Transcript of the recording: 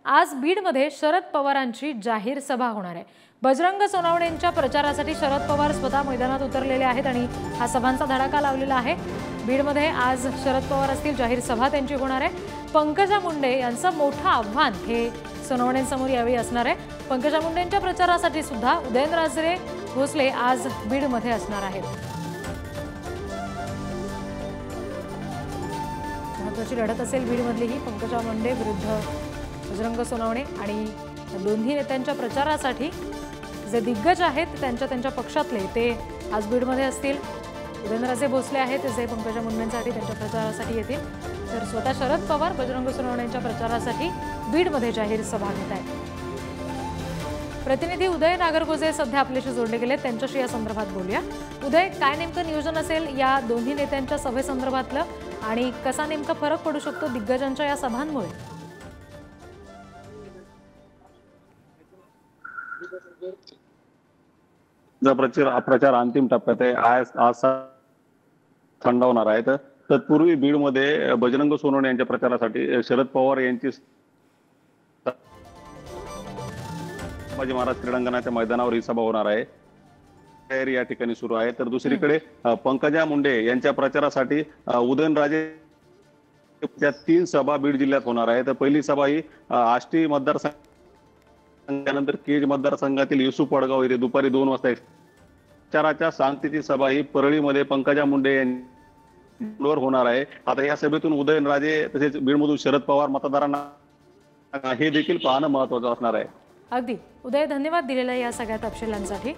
आज बीडमध्ये शरद पवारांची जाहीर सभा होणार आहे। बजरंग सोनवणेंच्या प्रचारासाठी शरद पवार स्वतः मैदानात उतरलेले आहेत आणि हा सभांचा धडाका लावलेला आहे। बीडमध्ये आज शरद पवार असतील, जाहीर सभा त्यांची होणार आहे। पंकजा मुंडे यांचं मोठं आव्हान हे सोनवणेंसमोर यावेळी असणार आहे। पंकजा मुंडेंच्या प्रचारासाठी सुद्धा उदयनराजे भोसले आज बीडमध्ये असणार आहेत। महत्त्वाची लढत असेल बीडमधली ही पंकजा मुंडे विरुद्ध बजरंग सोनवणे आणि दोन्ही नेत्यांच्या प्रचारासाठी जे दिग्गज आहेत त्यांच्या पक्षातले ते आज बीडमध्ये असतील। उदयनराजे भोसले आहेत जे पंकजा मुंडेंसाठी त्यांच्या प्रचारासाठी येतील, तर स्वतः शरद पवार बजरंग सोनवणेंच्या प्रचारासाठी बीडमध्ये जाहीर सभा घेत आहेत। प्रतिनिधी उदय नागरगोजे सध्या आपल्याशी जोडले गेले, त्यांच्याशी या संदर्भात बोलूया। उदय, काय नेमकं नियोजन असेल या दोन्ही नेत्यांच्या सभेसंदर्भातलं आणि कसा नेमका फरक पडू शकतो दिग्गजांच्या या सभांमुळे? प्रचार अंतिम टप्प्यात आहे। आज थंडावणार आहे। तत्पूर्वी बीडमध्ये बजरंग सोनवणे यांच्या प्रचारासाठी शरद पवार यांची शिवाजी महाराज क्रीडांगणाच्या मैदानावर ही सभा होणार आहे। तयारी या ठिकाणी सुरू आहे। तर दुसरीकडे पंकजा मुंडे यांच्या प्रचारासाठी उदयनराजे त्या 3 सभा बीड जिल्ह्यात होणार आहे। तर पहिली सभा ही आष्टी मतदारसंघ, त्यानंतर केज मतदारसंघातील युसुफ वडगाव येथे दुपारी 2 वाजता प्रचाराच्या सांगतेची सभा ही परळीमध्ये पंकजा मुंडे यांच्यावर होणार आहे। आता या सभेतून उदयनराजे तसेच बीडमधून शरद पवार मतदारांना हे देखील पाहणं महत्त्वाचं असणार आहे। अगदी उदय, धन्यवाद दिलेल्या या सगळ्या तपशिलांसाठी।